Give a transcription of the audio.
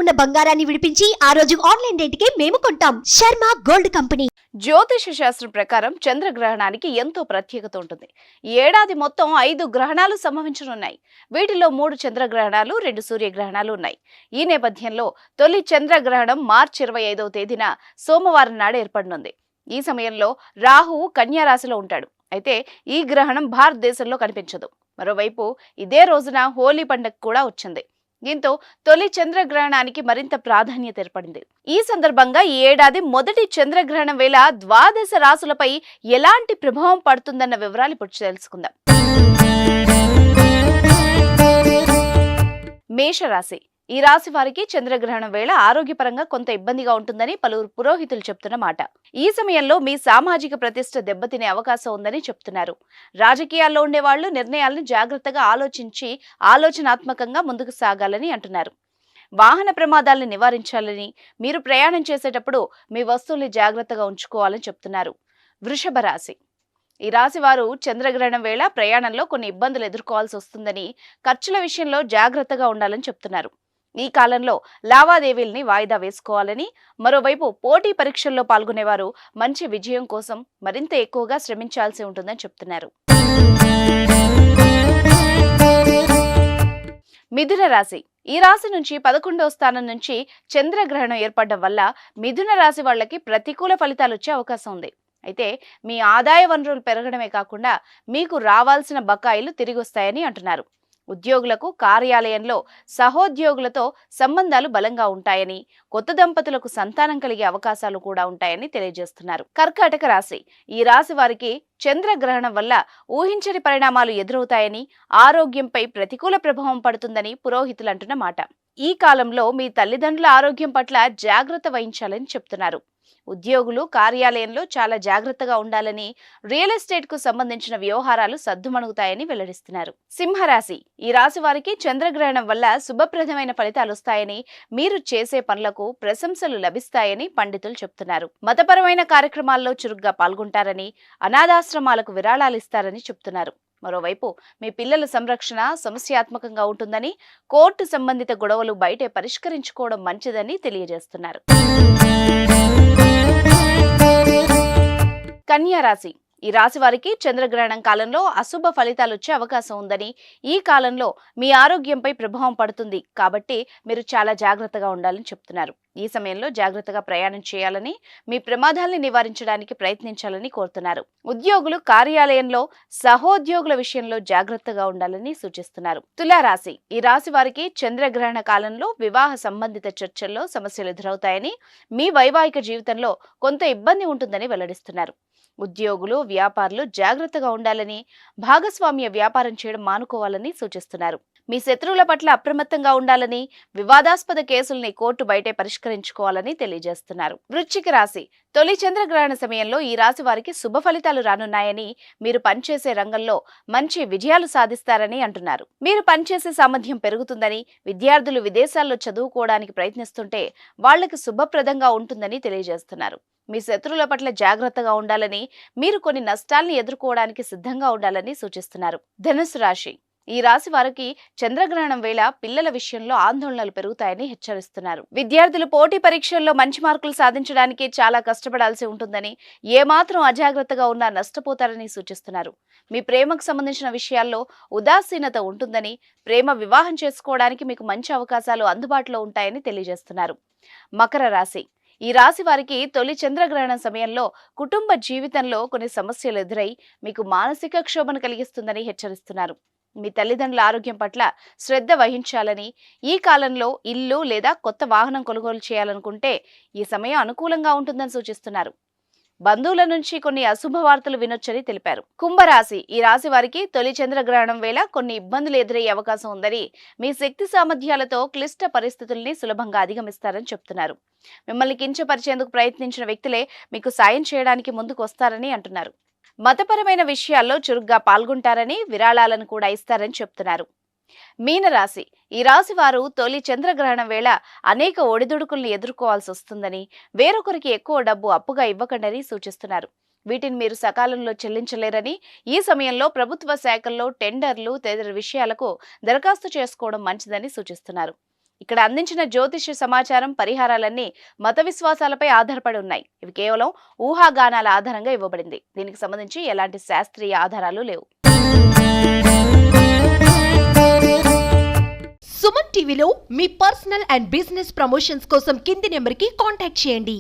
ఉన్న బంగారాన్ని విడిపించి ఆ రోజు ఆన్లైన్ రేటుకే మేము కొంటాం. Sharma gold company. జ్యోతిష శాస్త్రం ప్రకారం చంద్రగ్రహణానికి ఎంతో ప్రత్యేకత ఉంటుంది. ఈ ఏడాది మొత్తం 5 గ్రహణాలు సంభవించనున్నాయి. వీటిలో 3 చంద్రగ్రహణాలు, 2 సూర్యగ్రహణాలు ఉన్నాయి. ఈ నేపథ్యంలో తొలి చంద్రగ్రహణం మార్చి 25వ తేదీన సోమవారం నాడు ఏర్పడనుంది. ఈ సమయంలో రాహువు కన్యా రాశిలో ఉంటాడు. అయితే ఈ గ్రహణం భారతదేశంలో కనిపించదు. మరోవైపు ఇదే రోజున హోలీ పండుగ కూడా వచ్చింది. దీంతో తొలి చంద్రగ్రహణానికి మరింత ప్రాధాన్యత ఏర్పడింది. ఈ సందర్భంగా ఈ ఏడాది మొదటి చంద్రగ్రహణం వేళ ద్వాదశ రాశులపై ఎలాంటి ప్రభావం పడుతుందన్న వివరాలు ఇప్పుడు తెలుసుకుందాం. మేషరాశి. ఈ రాశి వారికి చంద్రగ్రహణం వేళ ఆరోగ్యపరంగా కొంత ఇబ్బందిగా ఉంటుందని పలువురు పురోహితులు చెప్తున్న మాట. ఈ సమయంలో మీ సామాజిక ప్రతిష్ట దెబ్బతినే అవకాశం ఉందని చెప్తున్నారు. రాజకీయాల్లో ఉండేవాళ్లు నిర్ణయాలను జాగ్రత్తగా ఆలోచించి ఆలోచనాత్మకంగా ముందుకు సాగాలని అంటున్నారు. వాహన ప్రమాదాలను నివారించాలని, మీరు ప్రయాణం చేసేటప్పుడు మీ వస్తువుల్ని జాగ్రత్తగా ఉంచుకోవాలని చెప్తున్నారు. వృషభ రాశి. ఈ రాశి వారు చంద్రగ్రహణం వేళ ప్రయాణంలో కొన్ని ఇబ్బందులు ఎదుర్కోవాల్సి వస్తుందని, ఖర్చుల విషయంలో జాగ్రత్తగా ఉండాలని చెప్తున్నారు. ఈ కాలంలో లావాదేవీల్ని వాయిదా వేసుకోవాలని, మరోవైపు పోటీ పరీక్షల్లో పాల్గొనేవారు మంచి విజయం కోసం మరింత ఎక్కువగా శ్రమించాల్సి ఉంటుందని చెప్తున్నారు. మిథున రాశి. ఈ రాశి నుంచి 11వ స్థానం నుంచి చంద్రగ్రహణం ఏర్పడడం వల్ల మిథున రాశి వాళ్ళకి ప్రతికూల ఫలితాలు వచ్చే అవకాశం ఉంది. అయితే మీ ఆదాయ వనరులు పెరగడమే కాకుండా మీకు రావాల్సిన బకాయిలు తిరిగి వస్తాయని అంటున్నారు. ఉద్యోగులకు కార్యాలయంలో సహోద్యోగులతో సంబంధాలు బలంగా ఉంటాయని, కొత్త దంపతులకు సంతానం కలిగే అవకాశాలు కూడా ఉంటాయని తెలియజేస్తున్నారు. కర్కాటక రాశి. ఈ రాశి వారికి చంద్రగ్రహణం వల్ల ఊహించని పరిణామాలు ఎదురవుతాయని, ఆరోగ్యంపై ప్రతికూల ప్రభావం పడుతుందని పురోహితులు అంటున్న మాట. ఈ కాలంలో మీ తల్లిదండ్రుల ఆరోగ్యం పట్ల జాగ్రత్త వహించాలని చెప్తున్నారు. ఉద్యోగులు కార్యాలయంలో చాలా జాగ్రత్తగా ఉండాలని, రియల్ ఎస్టేట్ కు సంబంధించిన వ్యవహారాలు సద్దుమణుగుతాయని వెల్లడిస్తున్నారు. సింహరాశి. ఈ రాశి వారికి చంద్రగ్రహణం వల్ల శుభప్రదమైన ఫలితాలు వస్తాయని, మీరు చేసే పనులకు ప్రశంసలు లభిస్తాయని పండితులు చెప్తున్నారు. మతపరమైన కార్యక్రమాల్లో చురుగ్గా పాల్గొంటారని, అనాథాశ్రమాలకు విరాళాలు ఇస్తారని చెప్తున్నారు. మరోవైపు మీ పిల్లల సంరక్షణ సమస్యాత్మకంగా ఉంటుందని, కోర్టు సంబంధిత గొడవలు బయటే పరిష్కరించుకోవడం మంచిదని తెలియజేస్తున్నారు. కన్యా రాశి. ఈ రాశి వారికి చంద్రగ్రహణం కాలంలో అశుభ ఫలితాలు వచ్చే అవకాశం ఉందని, ఈ కాలంలో మీ ఆరోగ్యంపై ప్రభావం పడుతుంది కాబట్టి మీరు చాలా జాగ్రత్తగా ఉండాలని చెప్తున్నారు. ఈ సమయంలో జాగ్రత్తగా ప్రయాణం చేయాలని, మీ ప్రమాదాల్ని నివారించడానికి ప్రయత్నించాలని కోరుతున్నారు. ఉద్యోగులు కార్యాలయంలో సహోద్యోగుల విషయంలో జాగ్రత్తగా ఉండాలని సూచిస్తున్నారు. తులారాశి. ఈ రాశి వారికి చంద్రగ్రహణ కాలంలో వివాహ సంబంధిత చర్చల్లో సమస్యలు ఎదురవుతాయని, మీ వైవాహిక జీవితంలో కొంత ఇబ్బంది ఉంటుందని వెల్లడిస్తున్నారు. ఉద్యోగులు, వ్యాపారులు జాగ్రత్తగా ఉండాలని, భాగస్వామ్య వ్యాపారం చేయడం మానుకోవాలని సూచిస్తున్నారు. మీ శత్రువుల పట్ల అప్రమత్తంగా ఉండాలని, వివాదాస్పద కేసుల్ని కోర్టు బయటే పరిష్కరించుకోవాలని తెలియజేస్తున్నారు. వృశ్చిక రాశి. తొలి చంద్రగ్రహణ సమయంలో ఈ రాశి వారికి శుభ ఫలితాలు రానున్నాయని, మీరు పనిచేసే రంగంలో మంచి విజయాలు సాధిస్తారని అంటున్నారు. మీరు పనిచేసే సామర్థ్యం పెరుగుతుందని, విద్యార్థులు విదేశాల్లో చదువుకోవడానికి ప్రయత్నిస్తుంటే వాళ్లకు శుభప్రదంగా ఉంటుందని తెలియజేస్తున్నారు. మీ శత్రువుల పట్ల జాగ్రత్తగా ఉండాలని, మీరు కొన్ని నష్టాల్ని ఎదుర్కోవడానికి సిద్ధంగా ఉండాలని సూచిస్తున్నారు. ధనుసు రాశి. ఈ రాశి వారికి చంద్రగ్రహణం వేళ పిల్లల విషయంలో ఆందోళనలు పెరుగుతాయని హెచ్చరిస్తున్నారు. విద్యార్థులు పోటీ పరీక్షల్లో మంచి మార్కులు సాధించడానికి చాలా కష్టపడాల్సి ఉంటుందని, ఏమాత్రం అజాగ్రత్తగా ఉన్నా నష్టపోతారని సూచిస్తున్నారు. మీ ప్రేమకు సంబంధించిన విషయాల్లో ఉదాసీనత ఉంటుందని, ప్రేమ వివాహం చేసుకోవడానికి మీకు మంచి అవకాశాలు అందుబాటులో ఉంటాయని తెలియజేస్తున్నారు. మకర రాశి. ఈ రాశి వారికి తొలి చంద్రగ్రహణం సమయంలో కుటుంబ జీవితంలో కొన్ని సమస్యలు ఎదురై మీకు మానసిక క్షోభను కలిగిస్తుందని హెచ్చరిస్తున్నారు. మీ తల్లిదండ్రుల ఆరోగ్యం పట్ల శ్రద్ధ వహించాలని, ఈ కాలంలో ఇల్లు లేదా కొత్త వాహనం కొనుగోలు చేయాలనుకుంటే ఈ సమయం అనుకూలంగా ఉంటుందని సూచిస్తున్నారు. బంధువుల నుంచి కొన్ని అశుభ వార్తలు వినొచ్చని తెలిపారు. కుంభరాశి. ఈ రాశి వారికి తొలి చంద్రగ్రహణం వేళ కొన్ని ఇబ్బందులు ఎదురయ్యే అవకాశం ఉందని, మీ శక్తి సామర్థ్యాలతో క్లిష్ట పరిస్థితుల్ని సులభంగా అధిగమిస్తారని చెప్తున్నారు. మిమ్మల్ని కించపరిచేందుకు ప్రయత్నించిన వ్యక్తులే మీకు సాయం చేయడానికి ముందుకు వస్తారని అంటున్నారు. మతపరమైన విషయాల్లో చురుగ్గా పాల్గొంటారని, విరాళాలను కూడా ఇస్తారని చెప్తున్నారు. మీనరాశి. ఈ రాశి వారు తొలి చంద్రగ్రహణం వేళ అనేక ఒడిదుడుకుల్ని ఎదుర్కోవాల్సి వస్తుందని, వేరొకరికి ఎక్కువ డబ్బు అప్పుగా ఇవ్వకండని సూచిస్తున్నారు. వీటిని మీరు సకాలంలో చెల్లించలేరని, ఈ సమయంలో ప్రభుత్వ శాఖల్లో టెండర్లు తదితర విషయాలకు దరఖాస్తు చేసుకోవడం మంచిదని సూచిస్తున్నారు. ఇక్కడ అందించిన జ్యోతిష్య సమాచారం, పరిహారాలన్నీ మత విశ్వాసాలపై ఆధారపడి ఉన్నాయి. ఇవి కేవలం ఊహాగానాల ఆధారంగా ఇవ్వబడింది. దీనికి సంబంధించి ఎలాంటి శాస్త్రీయ ఆధారాలు లేవు. సుమన్ టీవీలో మీ పర్సనల్ అండ్ బిజినెస్ ప్రమోషన్స్ కోసం కింది నెంబర్కి కాంటాక్ట్ చేయండి.